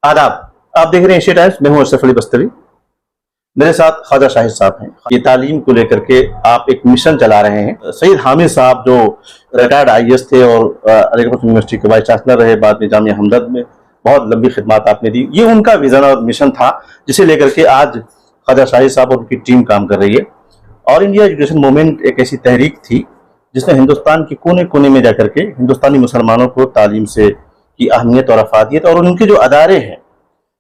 आदाब। आप देख रहे हैं एशिया टाइम्स। मैं हूं अशरफ अली बस्तरी। मेरे साथ ख्वाजा शाहिद साहब हैं। ये तालीम को लेकर के आप एक मिशन चला रहे हैं। सईद हामिद साहब जो रिटायर्ड आईएएस थे और अलीगढ़ यूनिवर्सिटी के वाइस चांसलर रहे, बाद में जामिया हमदर्द में बहुत लंबी खिदमत आपने दी। ये उनका विजन और मिशन था जिसे लेकर के आज ख्वाजा शाहिद साहब और उनकी टीम काम कर रही है। ऑल इंडिया एजुकेशन मूवमेंट एक ऐसी तहरीक थी जिसने हिंदुस्तान के कोने कोने में जाकर के हिंदुस्तानी मुसलमानों को तालीम से की अहमियत और अफादियत और उनके जो अदारे हैं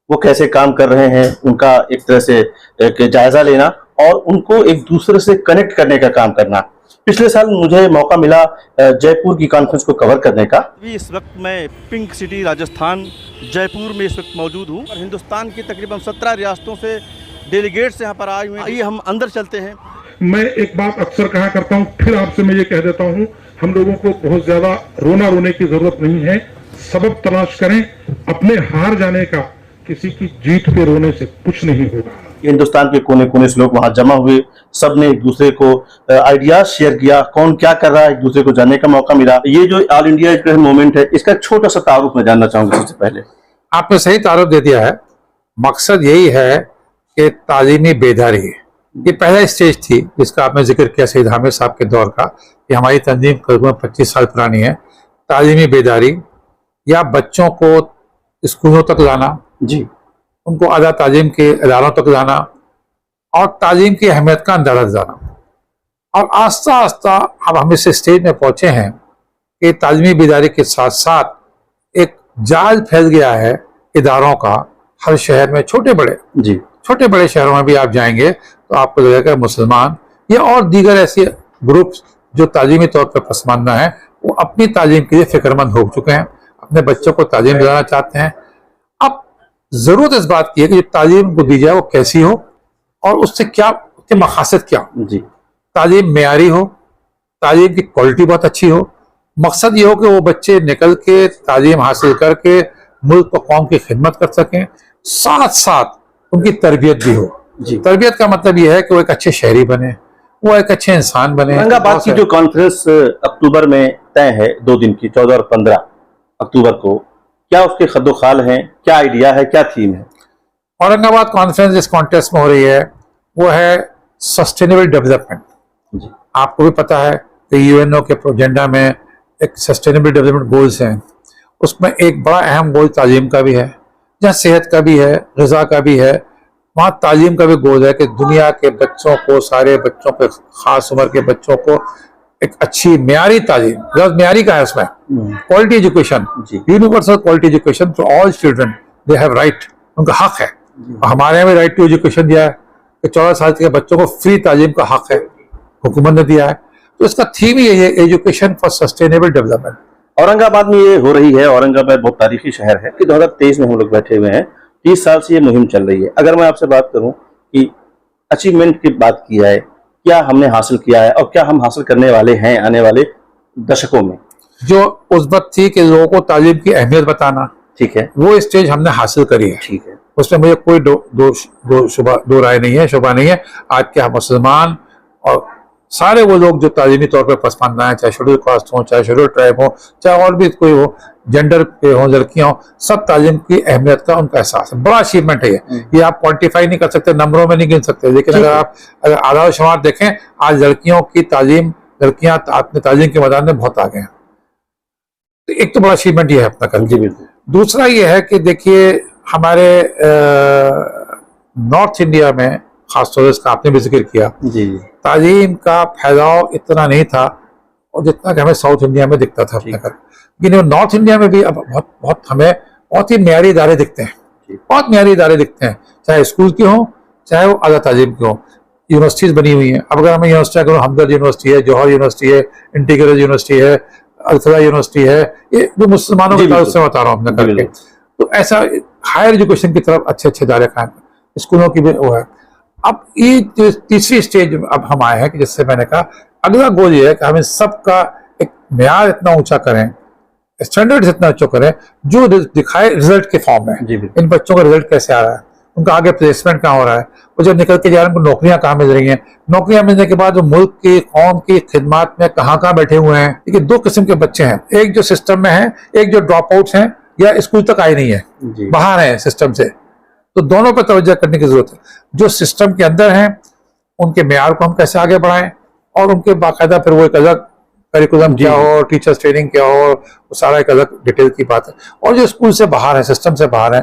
वो कैसे काम कर रहे हैं उनका एक तरह से एक जायजा लेना और उनको एक दूसरे से कनेक्ट करने का काम करना। पिछले साल मुझे मौका मिला जयपुर की कॉन्फ्रेंस को कवर करने का। इस वक्त मैं पिंक सिटी राजस्थान जयपुर में इस वक्त मौजूद हूँ और हिंदुस्तान की तकरीबन 17 रियासतों से डेलीगेट्स यहाँ पर आए हुए हैं। आइए हम अंदर चलते हैं। मैं एक बात अक्सर कहा करता हूँ, फिर आपसे मैं ये कह देता हूँ, हम लोगों को बहुत ज्यादा रोने की जरूरत नहीं है। सबब तलाश करें, अपने हार जाने का किसी की जीत पे रोने से कुछ नहीं होगा। हिंदुस्तान के कोने कोने से लोग वहां जमा हुए, सबने एक दूसरे को आइडियाज शेयर किया, कौन क्या कर रहा है, एक दूसरे को जानने का मौका मिला। ये जो ऑल इंडिया एजुकेशन मूवमेंट है, इसका छोटा सा तारुफ मैं जानना चाहूंगा। सबसे पहले आपने सही तारुफ दे दिया है। मकसद यही है कि तालीमी बेदारी, ये पहला स्टेज थी जिसका आपने जिक्र किया सईद हामिद साहब के दौर का, कि हमारी तंजीम करीबन 25 साल पुरानी है। तालीमी बेदारी या बच्चों को स्कूलों तक लाना, जी, उनको आला तालीम के इदारों तक लाना और तालीम की अहमियत का अंदाजा दिलाना। और आस्ता आस्ता अब हम इस स्टेज में पहुंचे हैं कि तालीमी बेदारी के साथ साथ एक जाल फैल गया है इदारों का हर शहर में, छोटे बड़े शहरों में भी आप जाएंगे तो आपको लगेगा मुसलमान या और दीगर ऐसे ग्रुप्स जो तालीमी तौर पर पसमानदा हैं, वो अपनी तालीम के लिए फिक्रमंद हो चुके हैं, अपने बच्चों को तालीम दिलाना चाहते हैं। अब जरूरत इस बात की है कि जो तालीम को दी जाए वो कैसी हो और उससे क्या, उसके मकासद क्या हो। जी, तालीम मेयारी हो, तालीम की क्वालिटी बहुत अच्छी हो। मकसद ये हो कि वो बच्चे निकल के तालीम हासिल करके मुल्क और कौम की खिदमत कर सकें, साथ साथ उनकी तरबियत भी हो। जी, तरबियत का मतलब यह है कि वो एक अच्छे शहरी बने, वो एक अच्छे इंसान बने। औरंगाबाद की जो कॉन्फ्रेंस अक्टूबर में तय है, 2 दिन की, 14 और 15 अक्टूबर को, क्या उसके खद्दोखाल हैं, क्या आइडिया है, क्या थीम है? औरंगाबाद कॉन्फ्रेंस जिस कॉन्टेस्ट में हो रही है वो है सस्टेनेबल डेवलपमेंट। आपको भी पता है कि यूएनओ के एजेंडा में एक सस्टेनेबल डेवलपमेंट गोल्स हैं, उसमें एक बड़ा अहम गोल तालीम का भी है, जहाँ सेहत का भी है, ग़िज़ा का भी है, वहाँ तालीम का भी गोल है कि दुनिया के बच्चों को, सारे बच्चों को, खास उम्र के बच्चों को एक अच्छी म्यारी तालीम, म्यारी का है उसमें, quality education, universal quality education for all children, they have right, उनका हक है। हमारे यहाँ भी राइट टू एजुकेशन दिया है कि 14 साल के बच्चों को फ्री तालीम का हक है, हुकूमत ने दिया है। तो इसका थीम यही है, education for sustainable development. Aurangabad में ये हो रही है। औरंगाबाद बहुत तारीखी शहर है कि 2023 में हम लोग बैठे हुए हैं, 30 साल से ये मुहिम चल रही है। अगर मैं आपसे बात करूं कि अचीवमेंट की बात की जाए, क्या हमने हासिल किया है और क्या हम हासिल करने वाले हैं आने वाले दशकों में? जो उस वक्त थी कि लोगों को तालीम की अहमियत बताना, ठीक है, वो स्टेज हमने हासिल करी है। ठीक है, उसमें मुझे कोई दो राय नहीं है, शुबा नहीं है। आज के मुसलमान और सारे वो लोग जो तालीमी तौर पर पसमानदा हैं, चाहे शेड्यूल कास्ट हो, चाहे शेड्यूल ट्राइब हो, चाहे और भी कोई हो, जेंडर पे हो, लड़कियां हो, सब तालीम की अहमियत का उनका एहसास है। बड़ा अचीवमेंट है ये आप क्वान्टिफाई नहीं कर सकते, नंबरों में नहीं गिन सकते, लेकिन अगर आदाद शुमार देखें, आज लड़कियों की तालीम, लड़कियां अपने तालीम के मैदान में बहुत आगे हैं। तो एक तो बड़ा अचीवमेंट ये है अपना कर। जी बिल्कुल। दूसरा ये है कि देखिए हमारे नॉर्थ इंडिया में खासतौर से आपने भी जिक्र किया, जी, तालीम का फैलाव इतना नहीं था और जितना कि हमें साउथ इंडिया में दिखता था अपने घर। लेकिन नॉर्थ इंडिया में भी अब हमें बहुत ही म्यारी इदारे दिखते हैं, बहुत म्यारी इदारे दिखते हैं, चाहे स्कूल के हों, चाहे वो आला तालीम के हों। यूनिवर्सिटीज़ बनी हुई हैं। अब अगर हमें यूनिवर्सिटी अगर हमदर्द यूनिवर्सिटी है, जौहर यूनिवर्सिटी है, इंटीग्रल यूनिवर्सिटी है, अल-फला यूनिवर्सिटी है, ये जो मुसलमानों के ताल्लुक से बता रहा हूँ अपने करके, तो ऐसा हायर एजुकेशन की तरफ अच्छे अच्छे इदारे कायम, स्कूलों की भी वो है। अब ये जो तीसरी स्टेज अब हम आए हैं कि जिससे मैंने कहा अगला गोल ये है कि हम इन सबका एक म्यार इतना ऊंचा करें, स्टैंडर्ड इतना ऊंचा करें जो दिखाए रिजल्ट के फॉर्म में। इन बच्चों का रिजल्ट कैसे आ रहा है, उनका आगे प्लेसमेंट कहाँ हो रहा है, वो जब निकल के जा रहे हैं उनको नौकरियां कहाँ मिल रही हैं, नौकरियां मिलने के बाद वो मुल्क की, कौम की खिदमत में कहाँ बैठे हुए हैं। देखिए 2 किस्म के बच्चे हैं, एक जो सिस्टम में है, एक जो ड्रॉप आउट्स हैं, या स्कूल तक आई नहीं है, जी। बाहर है सिस्टम से। तो दोनों पर तवज्जो करने की जरूरत है। जो सिस्टम के अंदर हैं उनके मेयार को हम कैसे आगे बढ़ाएं, और उनके बाकायदा फिर वो एक अलग करिकुलम क्या हो, टीचर्स ट्रेनिंग क्या हो, वो सारा एक अलग डिटेल की बात है। और जो स्कूल से बाहर है, सिस्टम से बाहर है,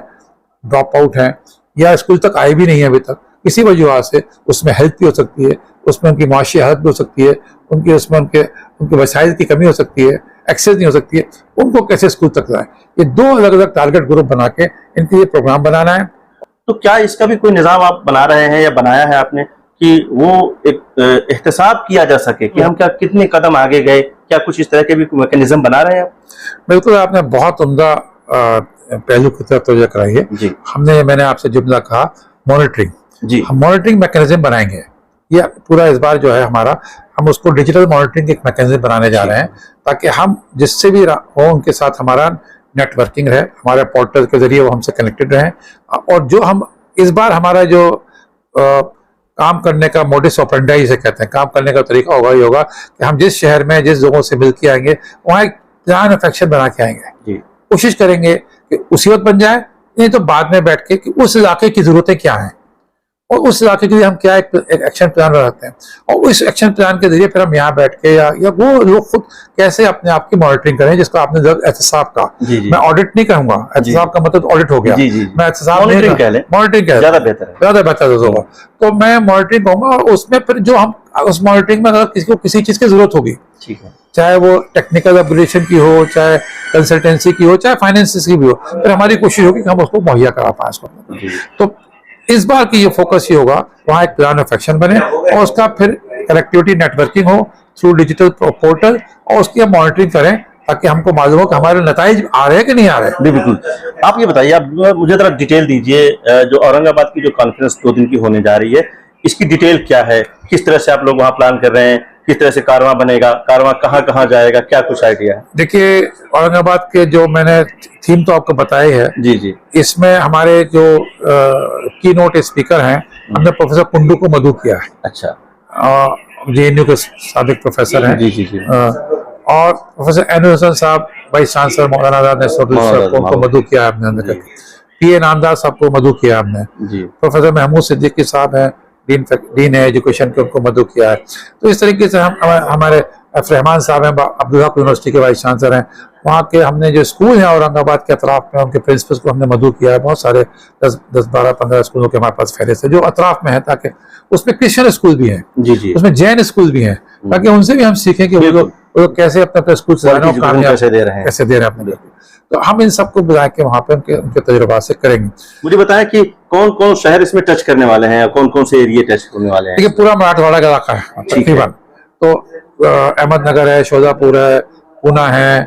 ड्रॉप आउट है या स्कूल तक आई भी नहीं है अभी तक, किसी वजह से, उसमें हेल्थ भी हो सकती है, उसमें उनकी माशी हालत भी हो सकती है, उनकी उसमें उनके वसाइल की कमी हो सकती है, एक्सेस नहीं हो सकती है, उनको कैसे स्कूल तक लाएं। ये दो अलग अलग टारगेट ग्रुप बना के इनके लिए प्रोग्राम बनाना है। तो क्या इसका भी कोई निजाम आप बना रहे हैं या बनाया है आपने कि वो एक एहतसाब किया जा सके कि हम क्या कितने कदम आगे गए, क्या कुछ इस तरह के भी मैकेनिज्म बना रहे हैं आप? बिल्कुल, आपने बहुत उम्दा पहलू की तरफ तवज्जो कराई है जी। मैंने आपसे जुमला कहा मॉनिटरिंग, जी। हम मॉनिटरिंग मैकेनिज्म बनाएंगे। ये पूरा इस बार जो है हमारा, हम उसको डिजिटल मॉनिटरिंग एक मैकेनिज्म बनाने जा रहे हैं, ताकि हम जिससे भी हो उनके साथ हमारा नेटवर्किंग रहे, हमारे पोर्टल के जरिए वो हमसे कनेक्टेड रहें। और जो हम इस बार हमारा जो काम करने का मोडिस ऑपरेंडी से कहते हैं, काम करने का तरीका होगा ये होगा कि हम जिस शहर में जिस लोगों से मिल के आएंगे वहाँ एक प्लान ऑफ एक्शन बना के आएंगे। कोशिश करेंगे कि उसी वक्त बन जाए, नहीं तो बाद में बैठ के कि उस इलाके की जरूरतें क्या हैं और उस इलाके के लिए हम क्या एक एक्शन प्लान बनाते हैं, और उस एक्शन प्लान के जरिए फिर हम यहाँ बैठ के या वो लोग खुद कैसे अपने आप की मॉनिटरिंग करें, जिसका आपने एहतसाब कहा। मैं ऑडिट नहीं कहूँगा, एहतसाब का मतलब ऑडिट हो गया, मैं एहतसाब मॉनिटरिंग कह ज्यादा बेहतर होगा। तो मैं मॉनिटरिंग कहूँगा, और उसमें फिर जो हम उस मॉनिटरिंग में अगर किसी को किसी चीज की जरूरत होगी, चाहे वो टेक्निकल अपग्रेडेशन की हो, चाहे कंसल्टेंसी की हो, चाहे फाइनेंस की भी हो, फिर हमारी कोशिश होगी कि हम उसको मुहैया करा पाए उसको। तो इस बार की ये फोकस ये होगा, वहाँ एक प्लान ऑफ एक्शन बने और उसका फिर कनेक्टिविटी नेटवर्किंग हो थ्रू डिजिटल पोर्टल, और उसकी हम मॉनिटरिंग करें ताकि हमको मालूम हो कि हमारे नतीजे आ रहे हैं कि नहीं आ रहे हैं। बिल्कुल। आप ये बताइए, आप मुझे जरा डिटेल दीजिए, जो औरंगाबाद की जो कॉन्फ्रेंस 2 दिन की होने जा रही है, इसकी डिटेल क्या है, किस तरह से आप लोग वहाँ प्लान कर रहे हैं, किस तरह से कारवां बनेगा, कारवां कहाँ कहाँ जाएगा, क्या कुछ आइडिया है? देखिए, औरंगाबाद के जो मैंने थीम तो आपको बताई है, जी। इसमें हमारे जो की नोट स्पीकर हैं, हमने प्रोफेसर कुंडू को मधु किया है। अच्छा। JNU के साबिक प्रोफेसर हैं। जी। और प्रोफेसर एनु हसन साहब vice chancellor Maulana Azad national उनको मधु किया है हमने। PA नामदार साहब को मधु किया हमने। प्रोफेसर महमूद सिद्दीकी साहब हैं, डीन है एजुकेशन के, उनको मधु किया है। तो इस तरीके से हम हमारे रहमान साहब हैं, अब्दुल हक यूनिवर्सिटी के वाइस चांसलर हैं, वहाँ के हमने जो स्कूल हैं औरंगाबाद के अतराफ में, उनके प्रिंसिपल्स को हमने मधु किया है। बहुत सारे 10, 12, 15 स्कूलों के हमारे पास फहरिस्त है जो अतराफ में है, ताकि उसमें क्रिश्चियन स्कूल भी हैं, उसमें जैन स्कूल भी हैं, ताकि उनसे भी हम सीखें कि वो लोग कैसे अपने स्कूल कैसे दे रहे हैं अपने। तो हम इन सबको बुला के वहाँ पे उनके तजुर्बा से करेंगे। मुझे बताएं कि कौन कौन शहर इसमें टच करने वाले हैं, कौन कौन से एरिया टच करने वाले हैं? देखिए, पूरा मराठवाड़ा का इलाका है तकरीबन। तो अहमदनगर है, शोजापुर है, पूना है,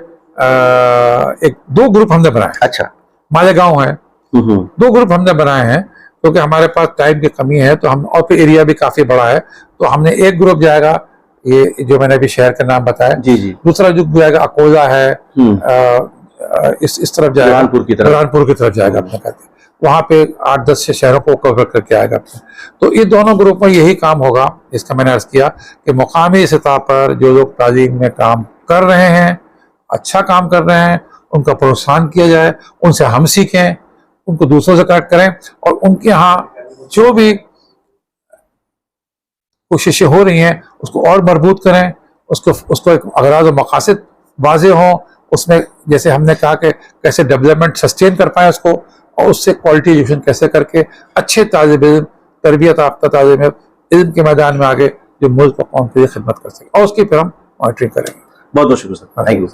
एक 2 ग्रुप हमने बनाए। अच्छा। मालेगांव है, 2 ग्रुप हमने बनाए हैं क्योंकि हमारे पास टाइम की कमी है, तो हम, और फिर एरिया भी काफी बड़ा है, तो हमने एक ग्रुप जाएगा ये जो मैंने अभी शहर का नाम बताया। दूसरा ग्रुप जाएगा अकोला है, इस तरफ जाएगा, बुरहानपुर की तरफ जाएगा अपने कहते, वहाँ पे 8-10 शहरों को कवर करके आएगा। तो ये दोनों ग्रुप में यही काम होगा, इसका मैंने अर्ज किया कि मुकामी सतह पर जो लोग तालीम में काम कर रहे हैं, अच्छा काम कर रहे हैं, उनका प्रोत्साहन किया जाए, उनसे हम सीखें, उनको दूसरों से कनेक्ट करें, और उनके यहाँ जो भी कोशिशें हो रही हैं उसको और मजबूत करें, उसको एक अगराज़ और मकासद वाज़े हों, उसमें जैसे हमने कहा कि कैसे डेवलपमेंट सस्टेन कर पाए उसको, और उससे क्वालिटी एजुकेशन कैसे करके अच्छे तालिब इल्म, तरबियत याफ्ता तालिब इल्म के मैदान में आगे जो मुल्क और कौम के लिए खिदमत कर सके, और उसकी फिर हम मॉनिटरिंग करेंगे। बहुत बहुत शुक्रिया सर, थैंक यू।